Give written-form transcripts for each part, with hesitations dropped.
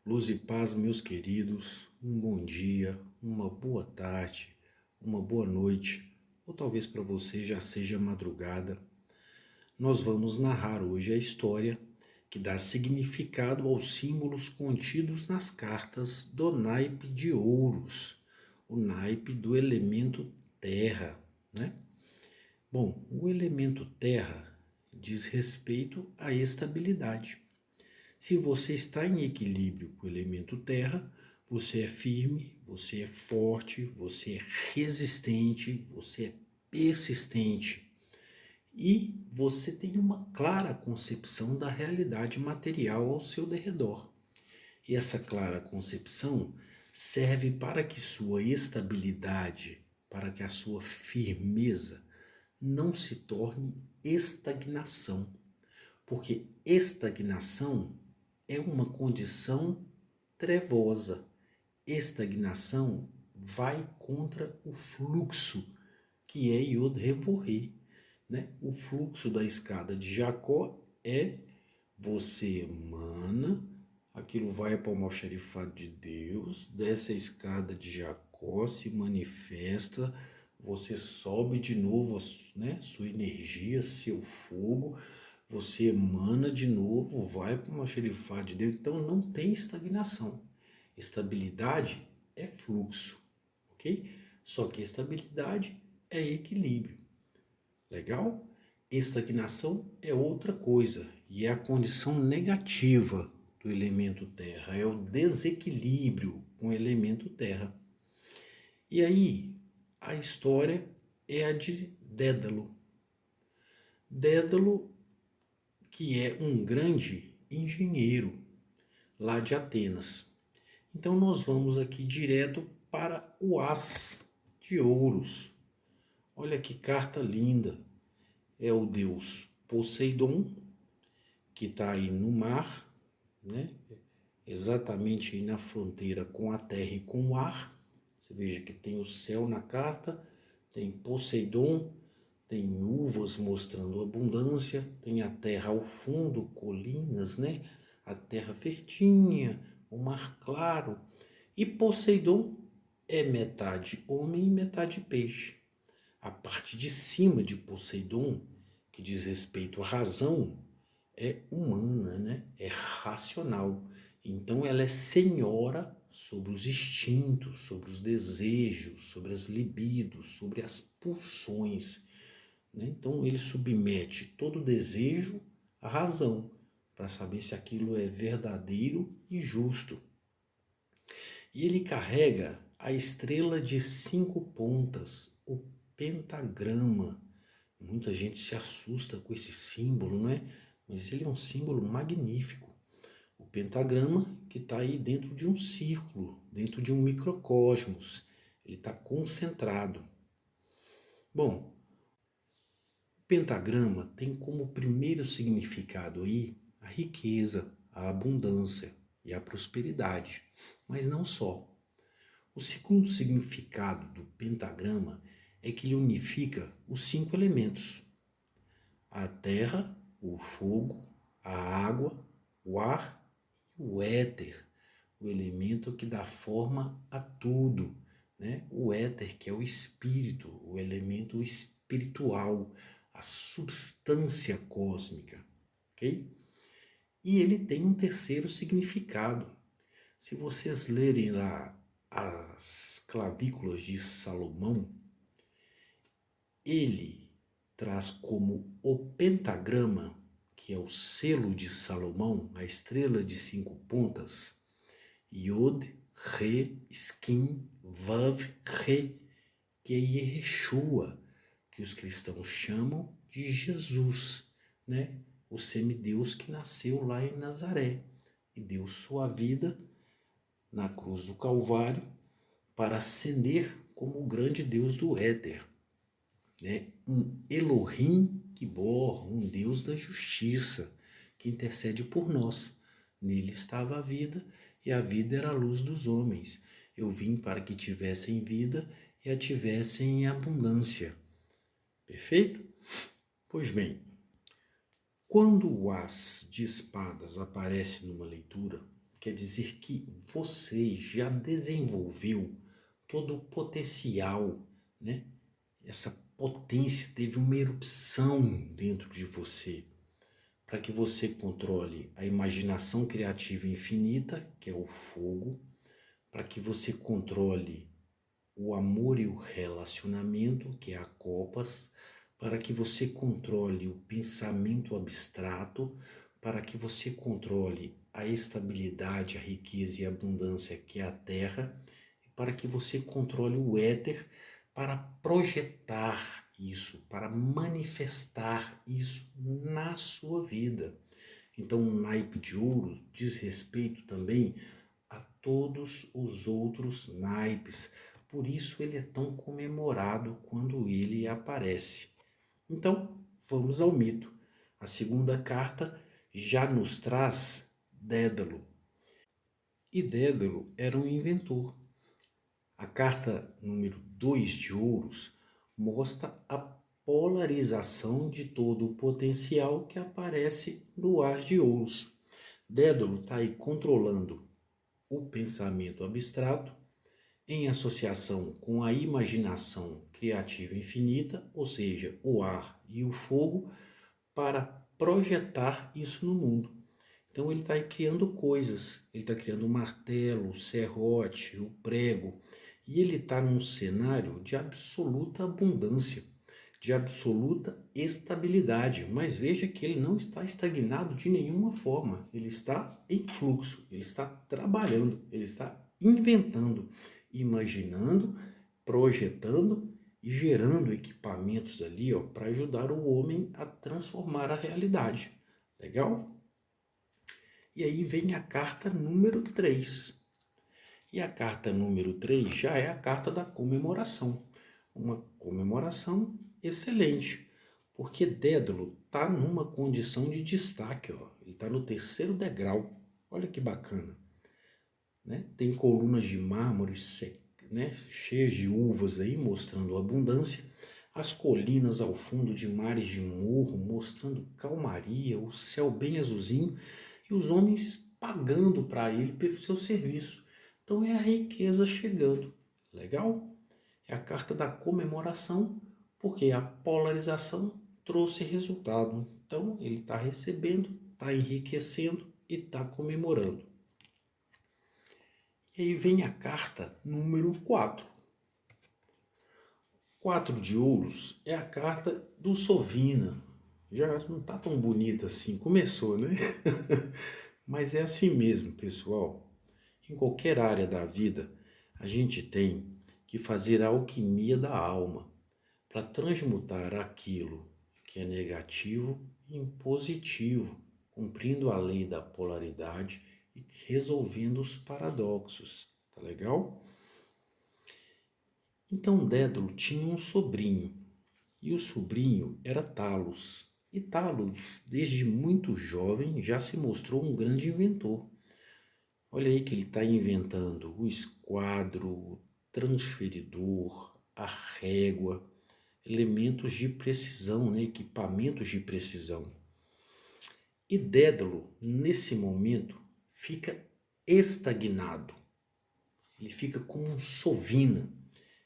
Luz e paz, meus queridos, um bom dia, uma boa tarde, uma boa noite, ou talvez para você já seja madrugada. Nós vamos narrar hoje a história que dá significado aos símbolos contidos nas cartas do naipe de ouros, o naipe do elemento terra, né? Bom, o elemento terra diz respeito à estabilidade. Se você está em equilíbrio com o elemento terra, você é firme, você é forte, você é resistente, você é persistente e você tem uma clara concepção da realidade material ao seu derredor. E essa clara concepção serve para que sua estabilidade, para que a sua firmeza não se torne estagnação, porque estagnação é uma condição trevosa. Estagnação vai contra o fluxo, que é Yod Revorê, né? O fluxo da escada de Jacó é você emana, aquilo vai para o almoxarifado de Deus, desce a escada de Jacó, se manifesta, você sobe de novo, né? Sua energia, seu fogo, você emana de novo, vai para o almoxarifado de Deus. Então não tem estagnação. Estabilidade é fluxo, ok? Só que estabilidade é equilíbrio. Legal? Estagnação é outra coisa e é a condição negativa do elemento terra, é o desequilíbrio com o elemento terra. E aí, a história é a de Dédalo. Dédalo, que é um grande engenheiro lá de Atenas. Então nós vamos aqui direto para o As de Ouros. Olha que carta linda. É o deus Poseidon, que está aí no mar, né? Exatamente aí na fronteira com a terra e com o ar. Você veja que tem o céu na carta, tem Poseidon, tem uvas mostrando abundância, tem a terra ao fundo, colinas, né? A terra verdinha, o mar claro. E Poseidon é metade homem e metade peixe. A parte de cima de Poseidon, que diz respeito à razão, é humana, né? É racional. Então ela é senhora sobre os instintos, sobre os desejos, sobre as libidos, sobre as pulsões, né? Então ele submete todo desejo à razão, para saber se aquilo é verdadeiro e justo. E ele carrega a estrela de 5 pontas, o pentagrama. Muita gente se assusta com esse símbolo, não é? Mas ele é um símbolo magnífico. O pentagrama que está aí dentro de um círculo, dentro de um microcosmos. Ele está concentrado. Bom, o pentagrama tem como primeiro significado aí a riqueza, a abundância e a prosperidade. Mas não só. O segundo significado do pentagrama é que ele unifica os 5 elementos: a terra, o fogo, a água, o ar e o éter, o elemento que dá forma a tudo, né? O éter, que é o espírito, o elemento espiritual, a substância cósmica, ok? E ele tem um terceiro significado. Se vocês lerem lá as clavículas de Salomão, ele traz como o pentagrama, que é o selo de Salomão, a estrela de 5 pontas, Yod, Re, Skin, Vav, Re, que é Yeshua, que os cristãos chamam de Jesus, né? O semideus que nasceu lá em Nazaré e deu sua vida na cruz do Calvário para ascender como o grande Deus do éter, né? Um Elohim Gibor, um Deus da justiça, que intercede por nós. Nele estava a vida, e a vida era a luz dos homens. Eu vim para que tivessem vida e a tivessem em abundância. Perfeito? Pois bem, quando o as de espadas aparece numa leitura, quer dizer que você já desenvolveu todo o potencial, né? Essa potência teve uma erupção dentro de você, para que você controle a imaginação criativa infinita, que é o fogo, para que você controle o amor e o relacionamento, que é a copas, para que você controle o pensamento abstrato, para que você controle a estabilidade, a riqueza e a abundância, que é a terra, e para que você controle o éter, para projetar isso, para manifestar isso na sua vida. Então, o naipe de ouro diz respeito também a todos os outros naipes. Por isso ele é tão comemorado quando ele aparece. Então, vamos ao mito. A segunda carta já nos traz Dédalo. E Dédalo era um inventor. A carta número 2 de ouros mostra a polarização de todo o potencial que aparece no as de ouros. Dédalo está aí controlando o pensamento abstrato em associação com a imaginação criativa infinita, ou seja, o ar e o fogo, para projetar isso no mundo. Então ele está aí criando coisas, ele está criando o martelo, o serrote, o prego, e ele está num cenário de absoluta abundância, de absoluta estabilidade. Mas veja que ele não está estagnado de nenhuma forma, ele está em fluxo, ele está trabalhando, ele está inventando, imaginando, projetando e gerando equipamentos ali para ajudar o homem a transformar a realidade. Legal? E aí vem a carta número 3. E a carta número 3 já é a carta da comemoração. Uma comemoração excelente, porque Dédalo está numa condição de destaque. Ele está no 3º degrau. Olha que bacana. Né? Tem colunas de mármore, né? Cheias de uvas aí, mostrando abundância. As colinas ao fundo de mares de morro, mostrando calmaria, o céu bem azulzinho e os homens pagando para ele pelo seu serviço. Então é a riqueza chegando. Legal? É a carta da comemoração, porque a polarização trouxe resultado. Então ele está recebendo, está enriquecendo e está comemorando. E aí vem a carta número 4. 4 de ouros é a carta do Sovina. Já não está tão bonita assim, começou, né? Mas é assim mesmo, pessoal. Em qualquer área da vida, a gente tem que fazer a alquimia da alma para transmutar aquilo que é negativo em positivo, cumprindo a lei da polaridade e resolvendo os paradoxos. Tá legal? Então Dédalo tinha um sobrinho, e o sobrinho era Talos. E Talos, desde muito jovem, já se mostrou um grande inventor. Olha aí que ele está inventando o esquadro, o transferidor, a régua, elementos de precisão, né? Equipamentos de precisão. E Dédalo, nesse momento, fica estagnado. Ele fica como um sovina.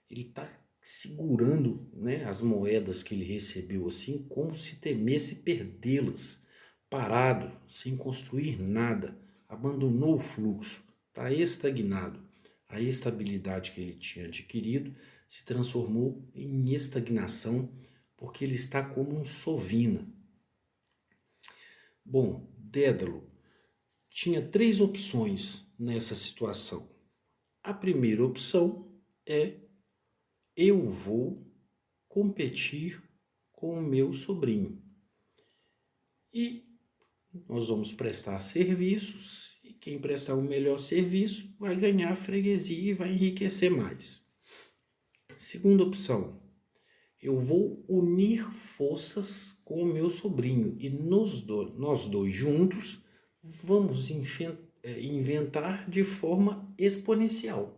Ele está segurando, né, as moedas que ele recebeu assim, como se temesse perdê-las. Parado, sem construir nada, abandonou o fluxo, está estagnado. A estabilidade que ele tinha adquirido se transformou em estagnação, porque ele está como um sovina. Bom, Dédalo tinha 3 opções nessa situação. A primeira opção é: eu vou competir com o meu sobrinho. E nós vamos prestar serviços, e quem prestar o melhor serviço vai ganhar freguesia e vai enriquecer mais. Segunda opção: eu vou unir forças com o meu sobrinho e nós dois juntos vamos inventar de forma exponencial.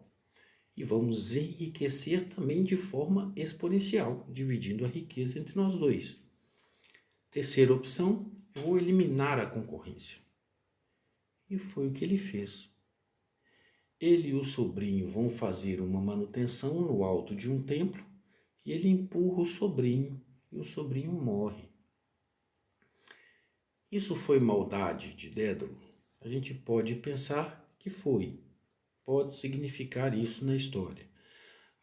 E vamos enriquecer também de forma exponencial, dividindo a riqueza entre nós dois. Terceira opção: eu vou eliminar a concorrência. E foi o que ele fez. Ele e o sobrinho vão fazer uma manutenção no alto de um templo e ele empurra o sobrinho e o sobrinho morre. Isso foi maldade de Dédalo? A gente pode pensar que foi. Pode significar isso na história.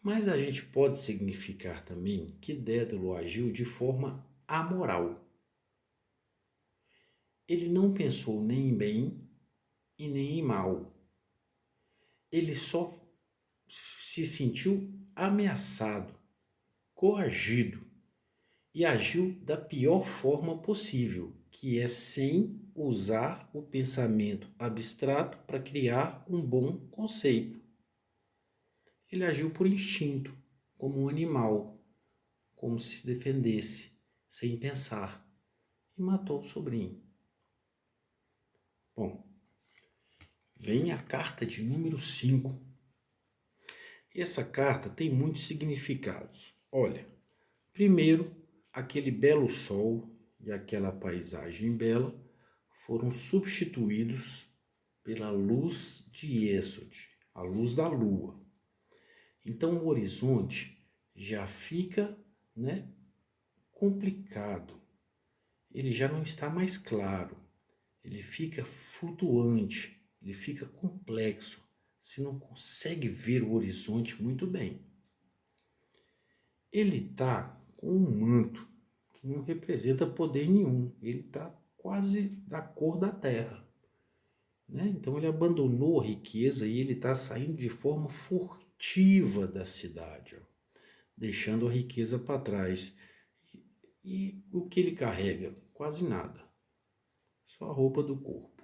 Mas a gente pode significar também que Dédalo agiu de forma amoral. Ele não pensou nem em bem e nem em mal. Ele só se sentiu ameaçado, coagido e agiu da pior forma possível, que é sem usar o pensamento abstrato para criar um bom conceito. Ele agiu por instinto, como um animal, como se defendesse, sem pensar, e matou o sobrinho. Bom, vem a carta de número 5. E essa carta tem muitos significados. Olha, primeiro, aquele belo sol e aquela paisagem bela foram substituídos pela luz de Êxode, a luz da lua. Então o horizonte já fica, complicado. Ele já não está mais claro. Ele fica flutuante, ele fica complexo. Você não consegue ver o horizonte muito bem. Ele está com um manto que não representa poder nenhum. Ele está quase da cor da terra. Então ele abandonou a riqueza e ele está saindo de forma furtiva da cidade, deixando a riqueza para trás. E o que ele carrega? Quase nada. Só a roupa do corpo.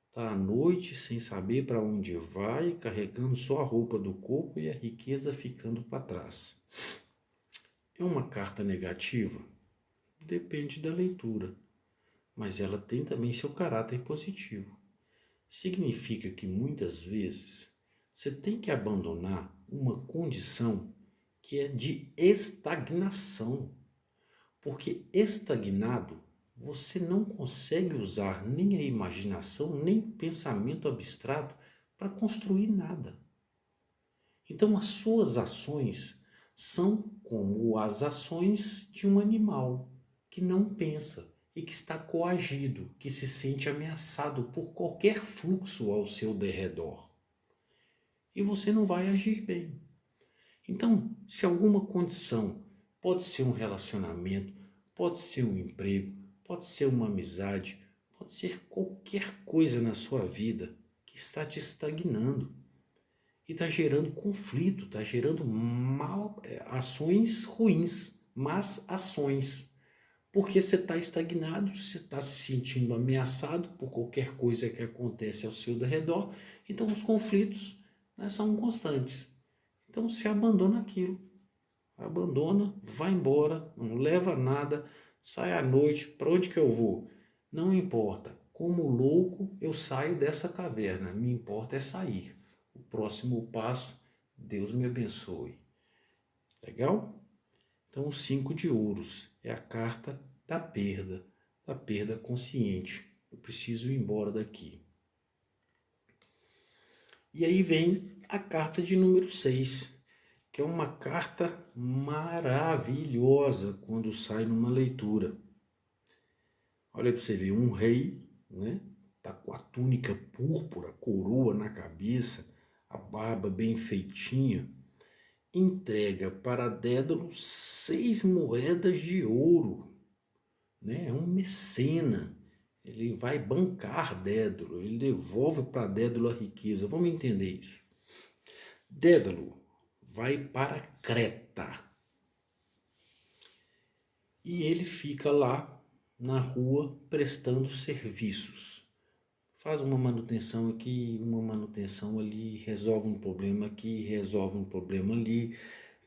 Está à noite sem saber para onde vai, carregando só a roupa do corpo e a riqueza ficando para trás. É uma carta negativa? Depende da leitura, mas ela tem também seu caráter positivo. Significa que muitas vezes você tem que abandonar uma condição que é de estagnação, porque estagnado você não consegue usar nem a imaginação, nem o pensamento abstrato para construir nada. Então as suas ações são como as ações de um animal que não pensa e que está coagido, que se sente ameaçado por qualquer fluxo ao seu derredor. E você não vai agir bem. Então, se alguma condição, pode ser um relacionamento, pode ser um emprego, pode ser uma amizade, pode ser qualquer coisa na sua vida que está te estagnando e está gerando conflito, está gerando ações ruins, más ações. Porque você está estagnado, você está se sentindo ameaçado por qualquer coisa que acontece ao seu redor, então os conflitos são constantes. Então você abandona aquilo, abandona, vai embora, não leva nada, sai à noite, para onde que eu vou? Não importa, como louco eu saio dessa caverna, me importa é sair. O próximo passo, Deus me abençoe. Legal? Então o 5 de ouros é a carta da perda consciente. Eu preciso ir embora daqui. E aí vem a carta de número 6, que é uma carta maravilhosa quando sai numa leitura. Olha para você ver, um rei, tá com a túnica púrpura, coroa na cabeça, a barba bem feitinha, entrega para Dédalo 6 moedas de ouro. É um mecena. Ele vai bancar Dédalo, ele devolve para Dédalo a riqueza. Vamos entender isso. Dédalo vai para Creta. E ele fica lá na rua prestando serviços. Faz uma manutenção aqui, uma manutenção ali, resolve um problema aqui, resolve um problema ali.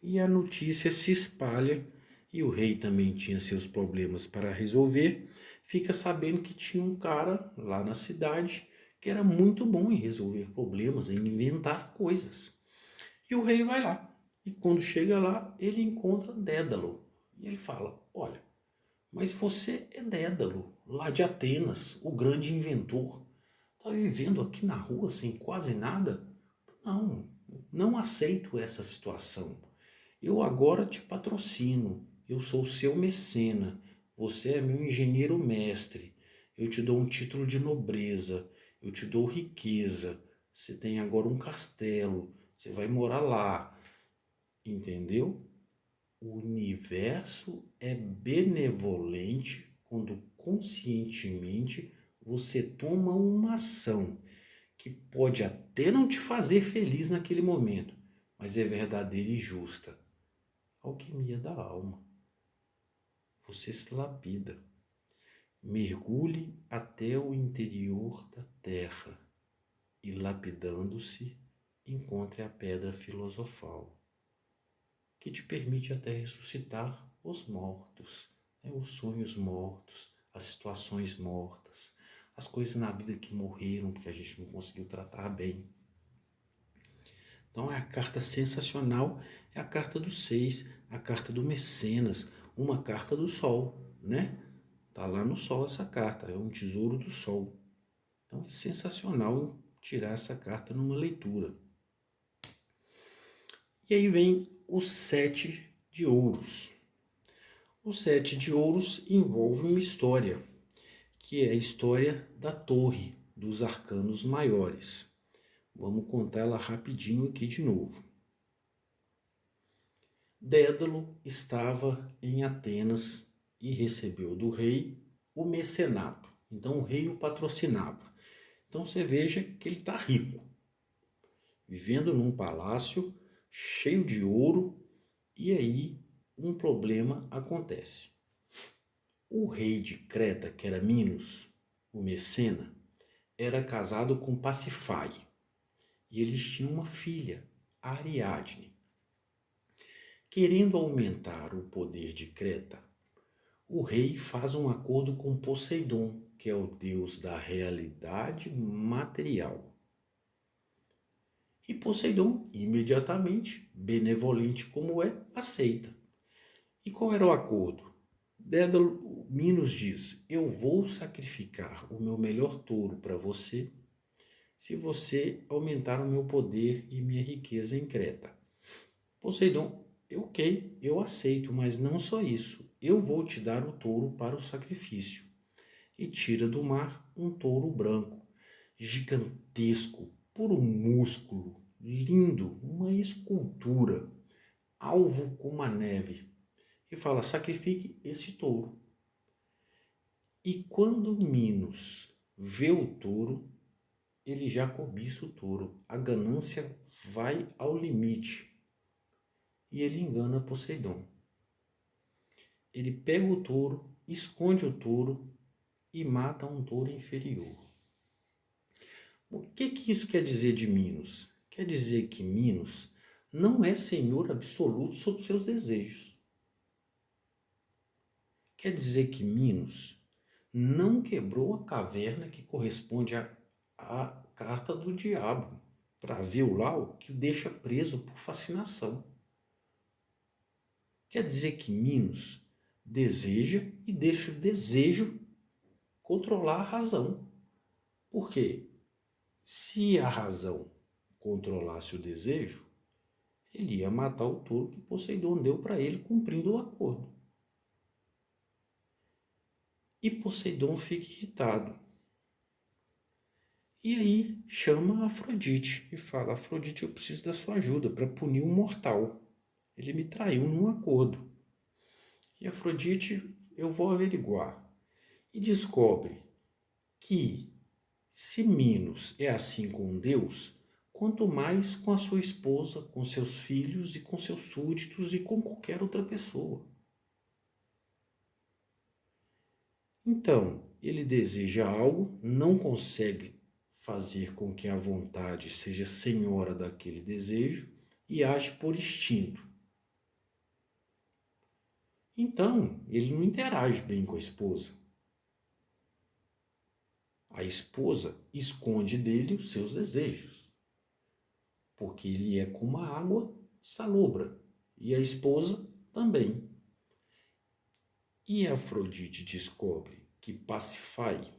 E a notícia se espalha, e o rei também tinha seus problemas para resolver. Fica sabendo que tinha um cara lá na cidade que era muito bom em resolver problemas, em inventar coisas. E o rei vai lá. E quando chega lá, ele encontra Dédalo. E ele fala, olha, mas você é Dédalo, lá de Atenas, o grande inventor. Tá vivendo aqui na rua sem quase nada? Não, não aceito essa situação. Eu agora te patrocino, eu sou seu mecena, você é meu engenheiro mestre, eu te dou um título de nobreza, eu te dou riqueza, você tem agora um castelo, você vai morar lá, entendeu? O universo é benevolente quando conscientemente você toma uma ação que pode até não te fazer feliz naquele momento, mas é verdadeira e justa. Alquimia da alma. Você se lapida. Mergulhe até o interior da terra e, lapidando-se, encontre a pedra filosofal, que te permite até ressuscitar os mortos, né? Os sonhos mortos, as situações mortas, as coisas na vida que morreram porque a gente não conseguiu tratar bem. Então é a carta sensacional, é a carta do 6, a carta do Mecenas, uma carta do Sol, né? Tá lá no Sol essa carta, é um tesouro do Sol. Então é sensacional tirar essa carta numa leitura. E aí vem o 7 de ouros. O 7 de ouros envolve uma história, que é a história da torre dos arcanos maiores. Vamos contar ela rapidinho aqui de novo. Dédalo estava em Atenas e recebeu do rei o mecenato. Então o rei o patrocinava. Então você veja que ele está rico, vivendo num palácio cheio de ouro, e aí um problema acontece. O rei de Creta, que era Minos, o Mecena, era casado com Pasífae e eles tinham uma filha, Ariadne. Querendo aumentar o poder de Creta, o rei faz um acordo com Poseidon, que é o deus da realidade material. E Poseidon, imediatamente, benevolente como é, aceita. E qual era o acordo? Dédalo Minos diz: eu vou sacrificar o meu melhor touro para você, se você aumentar o meu poder e minha riqueza em Creta. Poseidon: ok, eu aceito, mas não só isso. Eu vou te dar o touro para o sacrifício. E tira do mar um touro branco, gigantesco, puro músculo, lindo, uma escultura, alvo como a neve. E fala: sacrifique esse touro. E quando Minos vê o touro, ele já cobiça o touro. A ganância vai ao limite. E ele engana Poseidon. Ele pega o touro, esconde o touro e mata um touro inferior. O que isso quer dizer de Minos? Quer dizer que Minos não é senhor absoluto sobre seus desejos. Quer dizer que Minos não quebrou a caverna que corresponde à carta do diabo, para ver o Lau que o deixa preso por fascinação. Quer dizer que Minos deseja e deixa o desejo controlar a razão. Por quê? Se a razão controlasse o desejo, ele ia matar o touro que Poseidon deu para ele, cumprindo o acordo. E Poseidon fica irritado. E aí chama Afrodite e fala: Afrodite, eu preciso da sua ajuda para punir um mortal. Ele me traiu num acordo. E Afrodite, eu vou averiguar. E descobre que se Minos é assim com Deus, quanto mais com a sua esposa, com seus filhos e com seus súditos e com qualquer outra pessoa. Então, ele deseja algo, não consegue fazer com que a vontade seja senhora daquele desejo e age por instinto. Então, ele não interage bem com a esposa. A esposa esconde dele os seus desejos, porque ele é como a água salobra, e a esposa também. E Afrodite descobre que Pasífae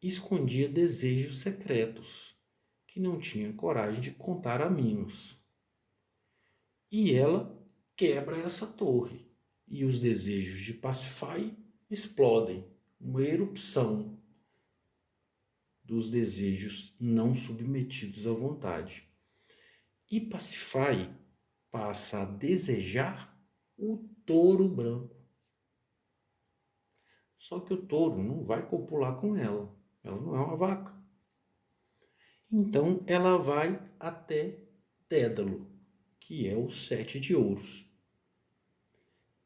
escondia desejos secretos que não tinha coragem de contar a Minos. E ela quebra essa torre e os desejos de Pasífae explodem, uma erupção dos desejos não submetidos à vontade. E Pasífae passa a desejar o touro branco. Só que o touro não vai copular com ela. Ela não é uma vaca. Então ela vai até Dédalo, que é o 7 de ouros.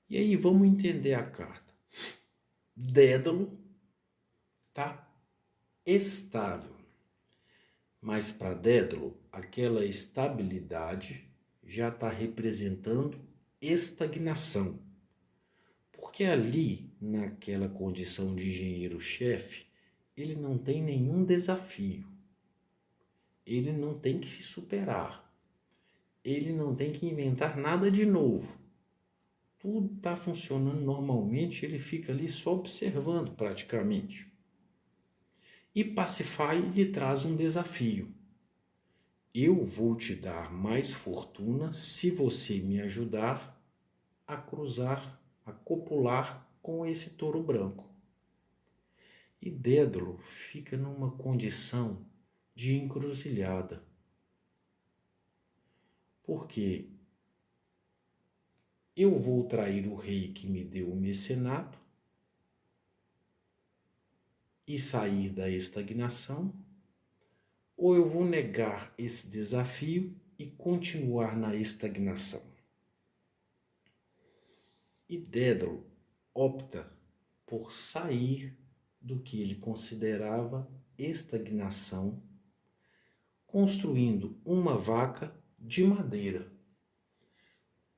E aí vamos entender a carta. Dédalo está estável. Mas para Dédalo, aquela estabilidade já está representando estagnação. Porque ali, naquela condição de engenheiro-chefe, ele não tem nenhum desafio. Ele não tem que se superar. Ele não tem que inventar nada de novo. Tudo está funcionando normalmente, ele fica ali só observando praticamente. E Pasífae lhe traz um desafio. Eu vou te dar mais fortuna se você me ajudar a cruzar, a copular com esse touro branco. E Dédalo fica numa condição de encruzilhada. Porque eu vou trair o rei que me deu o mecenato e sair da estagnação, ou eu vou negar esse desafio e continuar na estagnação. E Dédalo opta por sair do que ele considerava estagnação, construindo uma vaca de madeira,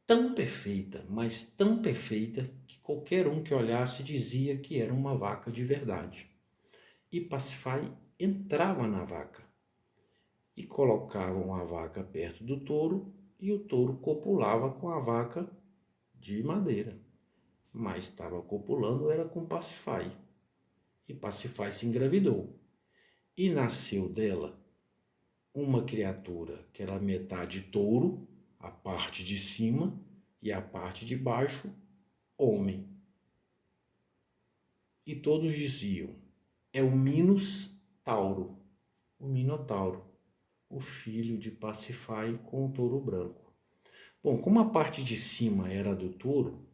tão perfeita, mas tão perfeita, que qualquer um que olhasse dizia que era uma vaca de verdade. E Pasífae entrava na vaca e colocavam a vaca perto do touro e o touro copulava com a vaca de madeira. Mas estava copulando era com Pasífae. E Pasífae se engravidou. E nasceu dela uma criatura que era metade touro, a parte de cima, e a parte de baixo, homem. E todos diziam, é o Minos Tauro, o Minotauro, o filho de Pasífae com o touro branco. Bom, como a parte de cima era do touro,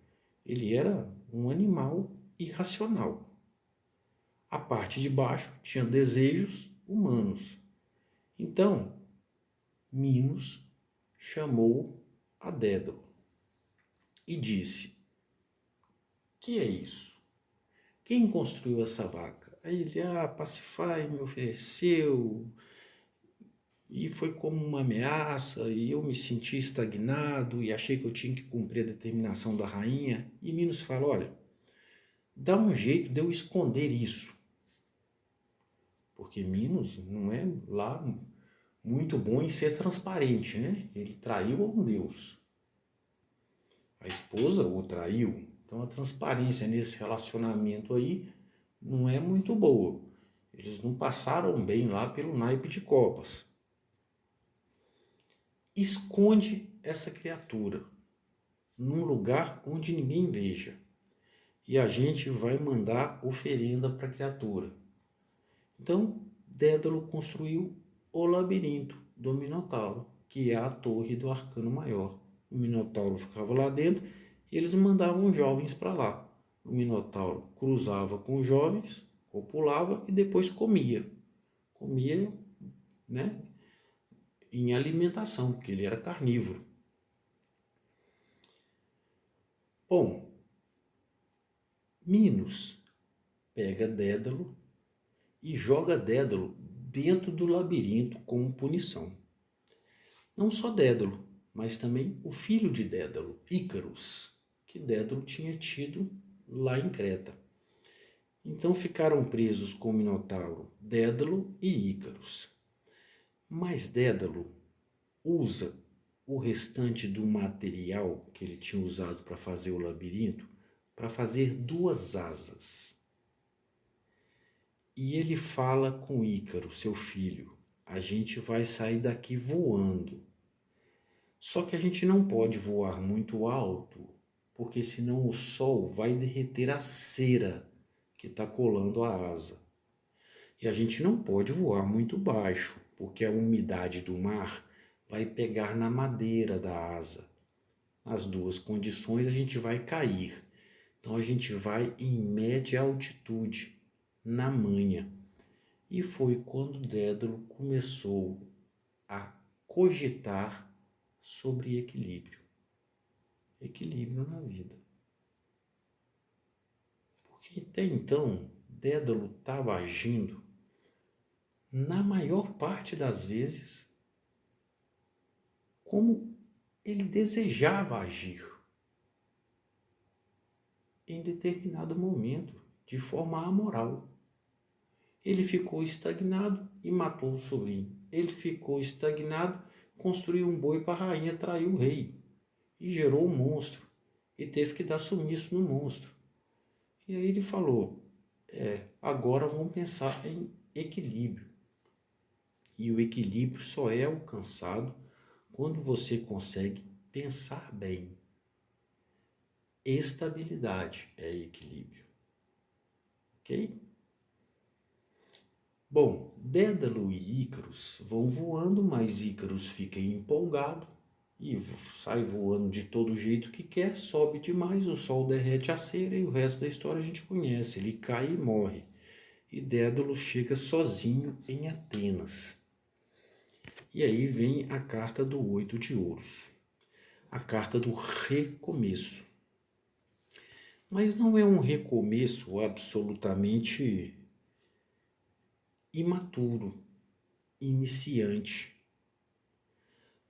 ele era um animal irracional. A parte de baixo tinha desejos humanos. Então, Minos chamou a Dédalo e disse, que é isso? Quem construiu essa vaca? Aí ele, Pasífae me ofereceu, e foi como uma ameaça, e eu me senti estagnado, e achei que eu tinha que cumprir a determinação da rainha. E Minos fala, olha, dá um jeito de eu esconder isso. Porque Minos não é lá muito bom em ser transparente, né? Ele traiu a um deus. A esposa o traiu. Então a transparência nesse relacionamento aí não é muito boa. Eles não passaram bem lá pelo naipe de copas. Esconde essa criatura num lugar onde ninguém veja. E a gente vai mandar oferenda para a criatura. Então, Dédalo construiu o labirinto do Minotauro, que é a torre do arcano maior. O Minotauro ficava lá dentro e eles mandavam jovens para lá. O Minotauro cruzava com os jovens, copulava e depois comia. Comia, né, em alimentação, porque ele era carnívoro. Bom, Minos pega Dédalo e joga Dédalo dentro do labirinto como punição. Não só Dédalo, mas também o filho de Dédalo, Ícaros, que Dédalo tinha tido lá em Creta. Então ficaram presos com o Minotauro Dédalo e Ícaros. Mas Dédalo usa o restante do material que ele tinha usado para fazer o labirinto para fazer duas asas. E ele fala com Ícaro, seu filho: a gente vai sair daqui voando. Só que a gente não pode voar muito alto, porque senão o sol vai derreter a cera que está colando a asa. E a gente não pode voar muito baixo, porque a umidade do mar vai pegar na madeira da asa. Nas duas condições a gente vai cair. Então a gente vai em média altitude, na manha. E foi quando Dédalo começou a cogitar sobre equilíbrio. Equilíbrio na vida. Porque até então, Dédalo estava agindo, na maior parte das vezes, como ele desejava agir em determinado momento, de forma amoral. Ele ficou estagnado e matou o sobrinho. Ele ficou estagnado, construiu um boi para a rainha trair o rei e gerou um monstro e teve que dar sumiço no monstro. E aí ele falou, agora vamos pensar em equilíbrio. E o equilíbrio só é alcançado quando você consegue pensar bem. Estabilidade é equilíbrio. Ok? Bom, Dédalo e Ícaros vão voando, mas Ícaros fica empolgado e sai voando de todo jeito que quer, sobe demais, o sol derrete a cera e o resto da história a gente conhece. Ele cai e morre. E Dédalo chega sozinho em Atenas. E aí vem a carta do 8 de ouros. A carta do recomeço. Mas não é um recomeço absolutamente imaturo, iniciante.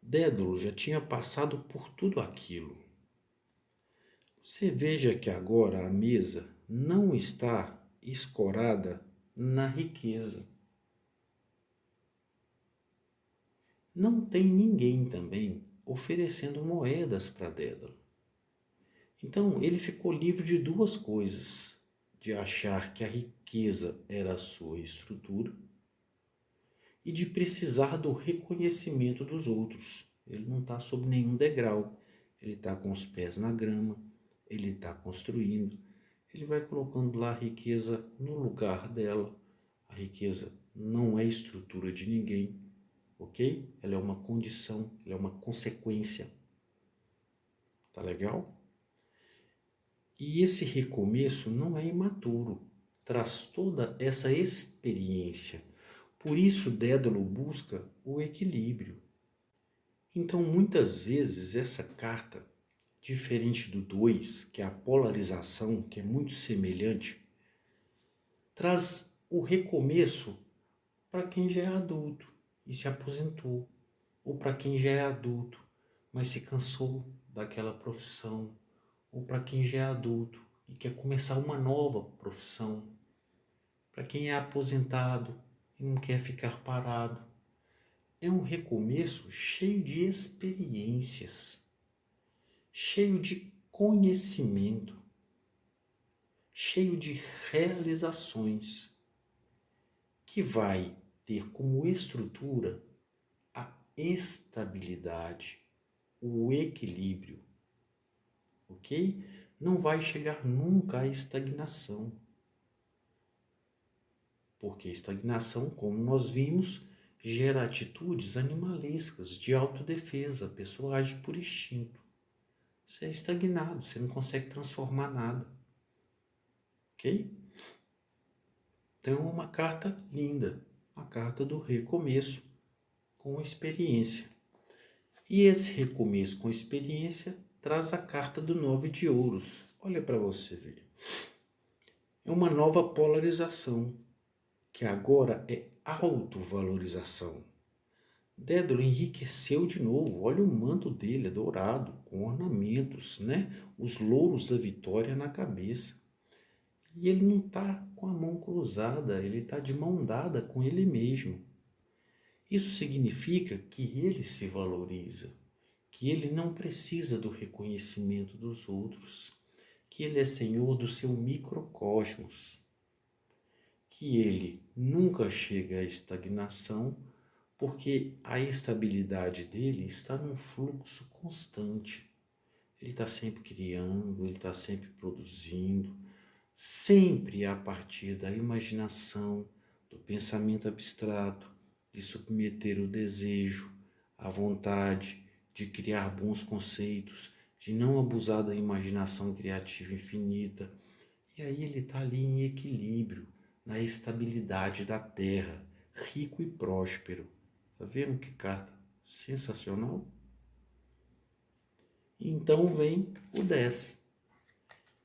Dédalo já tinha passado por tudo aquilo. Você veja que agora a mesa não está escorada na riqueza. Não tem ninguém também oferecendo moedas para Dédalo. Então ele ficou livre de duas coisas: de achar que a riqueza era a sua estrutura e de precisar do reconhecimento dos outros. Ele não está sob nenhum degrau, ele está com os pés na grama, ele está construindo, ele vai colocando lá a riqueza no lugar dela. A riqueza não é estrutura de ninguém, ok? Ela é uma condição, ela é uma consequência. Tá legal? E esse recomeço não é imaturo, traz toda essa experiência. Por isso Dédalo busca o equilíbrio. Então muitas vezes essa carta, diferente do 2, que é a polarização, que é muito semelhante, traz o recomeço para quem já é adulto e se aposentou, ou para quem já é adulto, mas se cansou daquela profissão, ou para quem já é adulto e quer começar uma nova profissão, para quem é aposentado e não quer ficar parado. É um recomeço cheio de experiências, cheio de conhecimento, cheio de realizações, que vai ter como estrutura a estabilidade, o equilíbrio, ok? Não vai chegar nunca à estagnação, porque estagnação, como nós vimos, gera atitudes animalescas, de autodefesa, a pessoa age por instinto. Você é estagnado, você não consegue transformar nada, ok? Então é uma carta linda, a carta do recomeço com experiência. E esse recomeço com experiência traz a carta do 9 de ouros. Olha para você ver. É uma nova polarização, que agora é autovalorização. Dédalo enriqueceu de novo. Olha o manto dele, é dourado, com ornamentos, né? Os louros da vitória na cabeça. E ele não está com a mão cruzada, ele está de mão dada com ele mesmo. Isso significa que ele se valoriza, que ele não precisa do reconhecimento dos outros, que ele é senhor do seu microcosmos, que ele nunca chega à estagnação, porque a estabilidade dele está num fluxo constante. Ele está sempre criando, ele está sempre produzindo, sempre a partir da imaginação, do pensamento abstrato, de submeter o desejo, a vontade, de criar bons conceitos, de não abusar da imaginação criativa infinita. E aí ele está ali em equilíbrio, na estabilidade da terra, rico e próspero. Tá vendo que carta sensacional? Então vem o 10,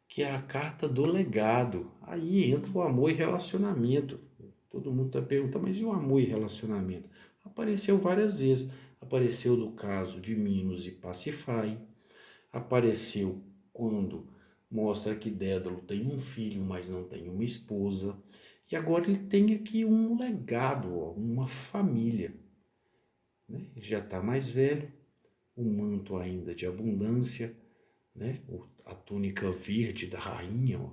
que é a carta do legado. Aí entra o amor e relacionamento. Todo mundo está perguntando, mas e o amor e relacionamento? Apareceu várias vezes. Apareceu no caso de Minos e Pacify. Apareceu quando mostra que Dédalo tem um filho, mas não tem uma esposa. E agora ele tem aqui um legado, uma família. Né? Ele já está mais velho, o manto ainda de abundância, né? A túnica verde da rainha,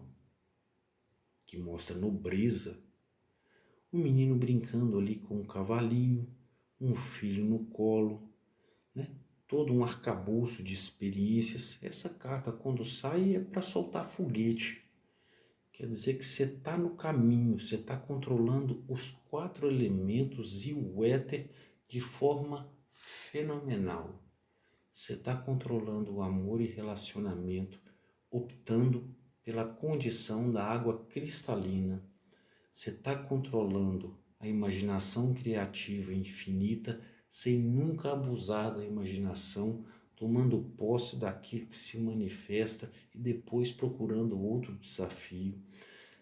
que mostra nobreza. Um menino brincando ali com um cavalinho, um filho no colo, né? Todo um arcabouço de experiências. Essa carta, quando sai, é para soltar foguete. Quer dizer que você está no caminho, você está controlando os 4 elementos e o éter de forma fenomenal. Você está controlando o amor e relacionamento, optando pela condição da água cristalina. Você está controlando a imaginação criativa infinita sem nunca abusar da imaginação, tomando posse daquilo que se manifesta e depois procurando outro desafio.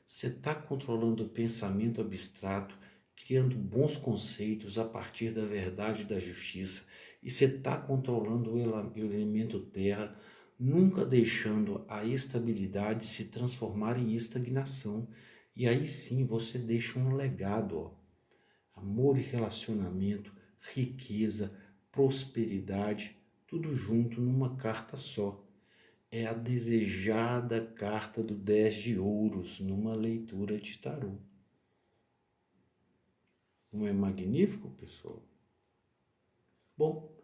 Você está controlando o pensamento abstrato, criando bons conceitos a partir da verdade e da justiça. E você está controlando o elemento terra, nunca deixando a estabilidade se transformar em estagnação. E aí sim você deixa um legado, ó. Amor e relacionamento, riqueza, prosperidade, tudo junto numa carta só. É a desejada carta do 10 de ouros numa leitura de tarô. Não é magnífico, pessoal? Bom,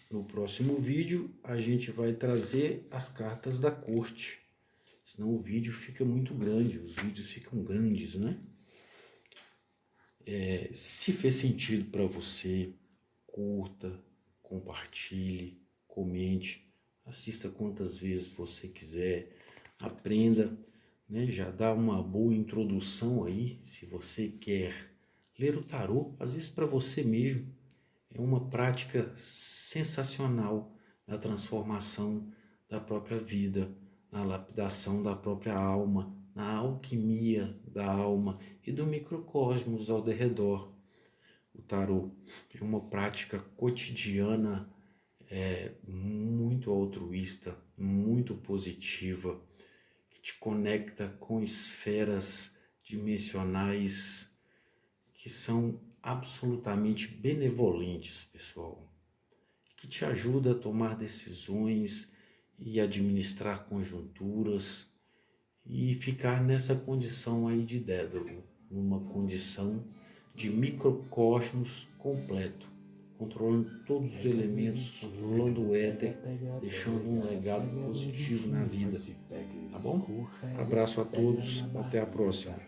no próximo vídeo a gente vai trazer as cartas da corte. Senão o vídeo fica muito grande, os vídeos ficam grandes, né? Se fez sentido para você, curta, compartilhe, comente, assista quantas vezes você quiser, aprenda, né? Já dá uma boa introdução aí, se você quer ler o tarô, às vezes para você mesmo, é uma prática sensacional na transformação da própria vida, na lapidação da própria alma, na alquimia da alma e do microcosmos ao derredor. O tarô é uma prática cotidiana muito altruísta, muito positiva, que te conecta com esferas dimensionais que são absolutamente benevolentes, pessoal, que te ajuda a tomar decisões e administrar conjunturas e ficar nessa condição aí de Dédalo, numa condição de microcosmos completo, controlando todos os elementos, controlando o éter, deixando um legado positivo na vida, tá bom? Abraço a todos, até a próxima.